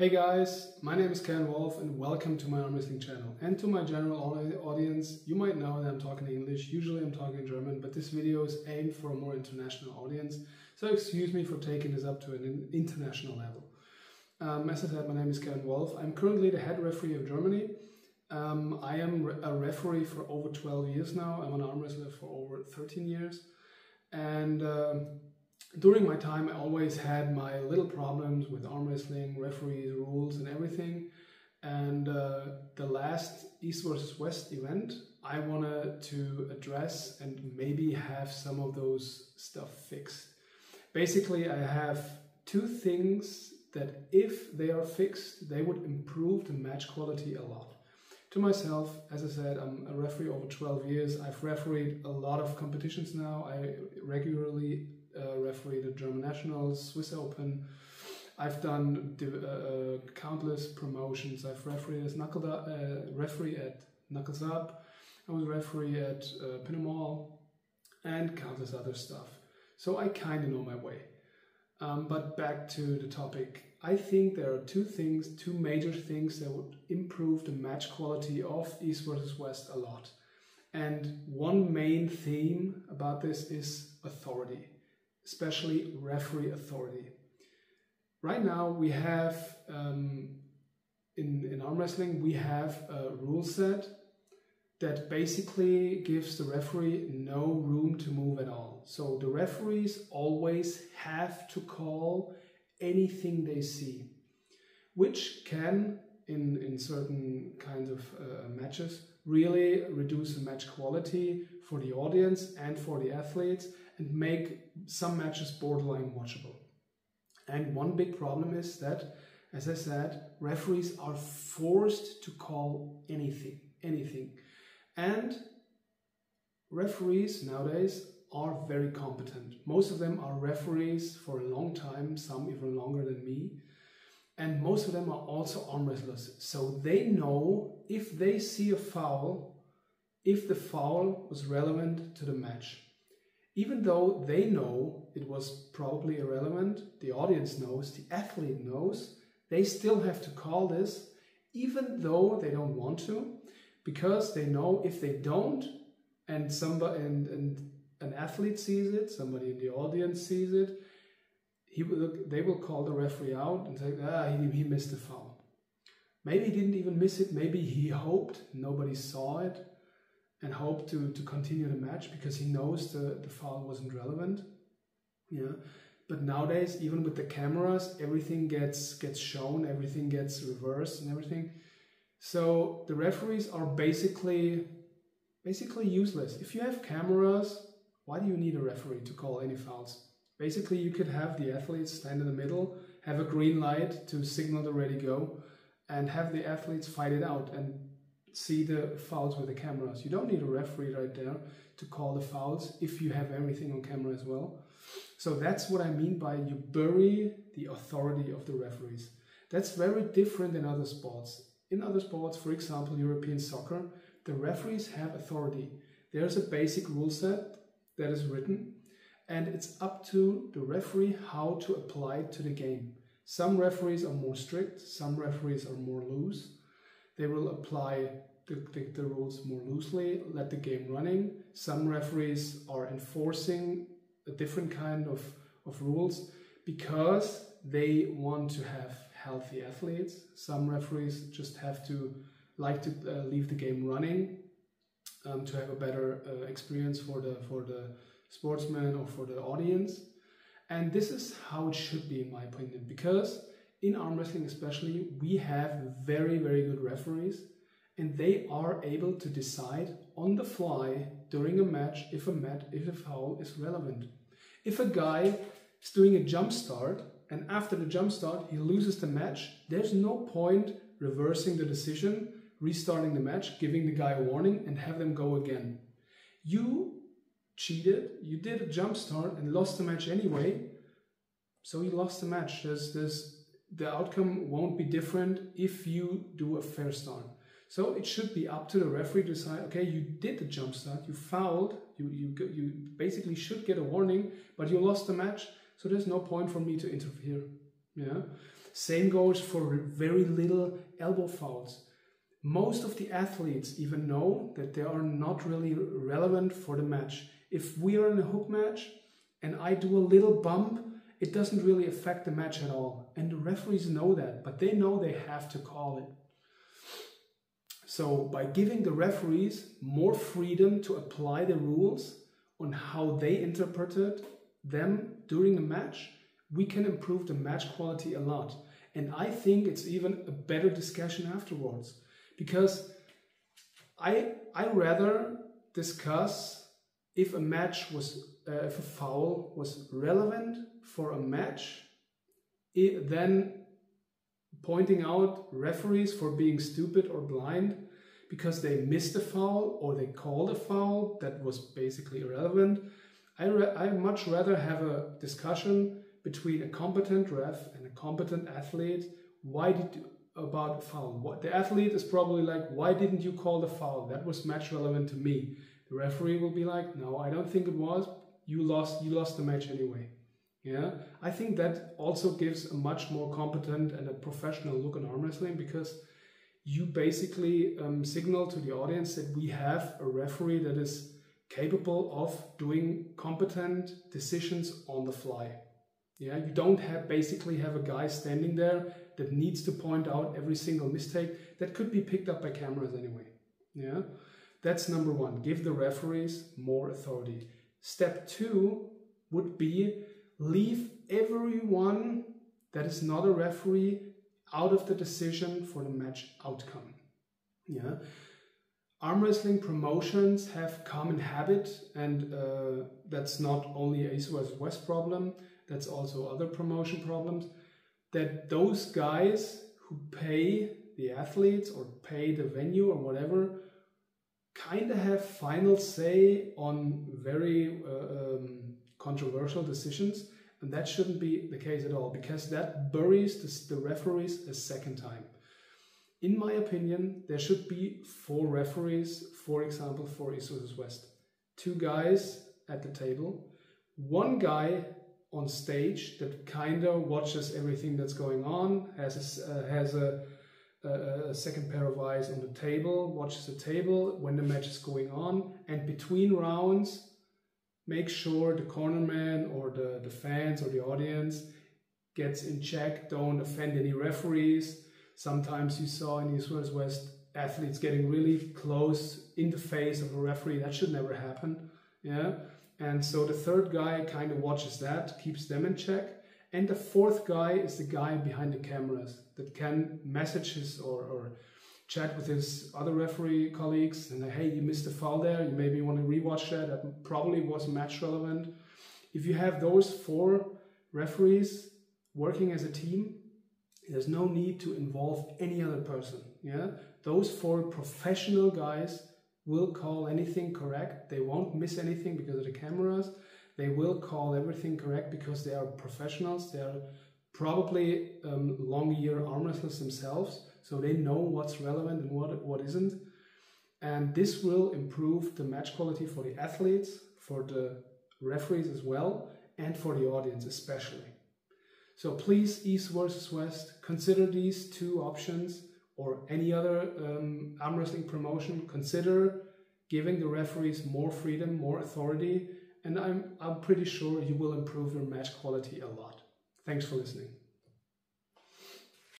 Hey guys, my name is Ken Wolf and welcome to my arm wrestling channel. And to my general audience, you might know that I'm talking English, usually I'm talking German, but this video is aimed for a more international audience. So excuse me for taking this up to an international level. As I said, my name is Ken Wolf. I'm currently the head referee of Germany. I am a referee for over 12 years now. I'm an arm wrestler for over 13 years. And during my time, I always had my little problems with arm wrestling, referees, rules, and everything. And the last East versus West event, I wanted to address and maybe have some of those stuff fixed. Basically, I have two things that if they are fixed, they would improve the match quality a lot. To myself, as I said, I'm a referee over 12 years. I've refereed a lot of competitions now. I regularly referee the German Nationals, Swiss Open. I've done countless promotions. I've refereed as referee at Knuckles Up. I was referee at Pin 'em All and countless other stuff. So I kind of know my way. But back to the topic. I think there are two major things that would improve the match quality of East versus West a lot. And one main theme about this is authority, especially referee authority. Right now we have, in arm wrestling, we have a rule set that basically gives the referee no room to move at all. So the referees always have to call anything they see, which can, in certain kinds of matches, really reduce the match quality for the audience and for the athletes and make some matches borderline watchable. And one big problem is that, as I said, referees are forced to call anything. And referees nowadays are very competent. Most of them are referees for a long time, some even longer than me. And most of them are also arm wrestlers. So they know if they see a foul, if the foul was relevant to the match. Even though they know it was probably irrelevant, the audience knows, the athlete knows, they still have to call this, even though they don't want to, because they know if they don't, and an athlete sees it, somebody in the audience sees it, they will call the referee out and say, he missed the foul. Maybe he didn't even miss it, maybe he hoped nobody saw it and hoped to continue the match because he knows the foul wasn't relevant. Yeah. But nowadays, even with the cameras, everything gets shown, everything gets reversed and everything. So the referees are basically useless. If you have cameras, why do you need a referee to call any fouls? Basically, you could have the athletes stand in the middle, have a green light to signal the ready go, and have the athletes fight it out and see the fouls with the cameras. You don't need a referee right there to call the fouls if you have everything on camera as well. So that's what I mean by you bury the authority of the referees. That's very different in other sports. In other sports, for example, European soccer, the referees have authority. There's a basic rule set that is written, and it's up to the referee how to apply it to the game. Some referees are more strict, some referees are more loose. They will apply the rules more loosely, let the game running. Some referees are enforcing a different kind of rules because they want to have healthy athletes. Some referees just like to leave the game running to have a better experience for the sportsman or for the audience. And this is how it should be, in my opinion, because in arm wrestling especially, we have very, very good referees, and they are able to decide on the fly during a match if a foul is relevant. If a guy is doing a jump start and after the jump start he loses the match, there's no point reversing the decision, restarting the match, giving the guy a warning and have them go again. You cheated, you did a jump start and lost the match anyway, so you lost the match. The outcome won't be different if you do a fair start. So it should be up to the referee to decide, okay, you did the jump start, you fouled, you basically should get a warning, but you lost the match, so there's no point for me to interfere. Yeah. Same goes for very little elbow fouls. Most of the athletes even know that they are not really relevant for the match. If we are in a hook match and I do a little bump, it doesn't really affect the match at all. And the referees know that, but they know they have to call it. So by giving the referees more freedom to apply the rules on how they interpreted them during the match, we can improve the match quality a lot. And I think it's even a better discussion afterwards, because I rather discuss if if a foul was relevant for a match, than pointing out referees for being stupid or blind because they missed a foul or they called a foul that was basically irrelevant. I much rather have a discussion between a competent ref and a competent athlete. About a foul? The athlete is probably like, why didn't you call the foul? That was match relevant to me. The referee will be like, no, I don't think it was. You lost the match anyway. Yeah, I think that also gives a much more competent and a professional look on arm wrestling, because you basically signal to the audience that we have a referee that is capable of doing competent decisions on the fly. Yeah, you don't basically have a guy standing there that needs to point out every single mistake that could be picked up by cameras anyway. Yeah, that's number one. Give the referees more authority. Step two would be leave everyone that is not a referee out of the decision for the match outcome. Yeah, arm wrestling promotions have common habit, and that's not only a East versus West problem. That's also other promotion problems, that those guys who pay the athletes or pay the venue or whatever kind of have final say on very controversial decisions. And that shouldn't be the case at all, because that buries the referees a second time. In my opinion, there should be 4 referees, for example, for East versus West. 2 guys at the table, 1 guy on stage that kind of watches everything that's going on, has a second pair of eyes on the table, watches the table when the match is going on, and between rounds make sure the cornerman or the fans or the audience gets in check, don't offend any referees. Sometimes you saw in East versus West athletes getting really close in the face of a referee. That should never happen. Yeah. And so the 3rd guy kind of watches that, keeps them in check. And the 4th guy is the guy behind the cameras that can message his or chat with his other referee colleagues and hey, you missed a foul there, you maybe want to rewatch that, that probably was match relevant. If you have those 4 referees working as a team, there's no need to involve any other person. Yeah, those 4 professional guys will call anything correct. They won't miss anything because of the cameras. They will call everything correct because they are professionals. They are probably long year arm wrestlers themselves, so they know what's relevant and what isn't. And this will improve the match quality for the athletes, for the referees as well, and for the audience especially. So please, East versus West, consider these 2 options, or any other arm wrestling promotion. Consider giving the referees more freedom, more authority, and I'm pretty sure you will improve your match quality a lot. Thanks for listening.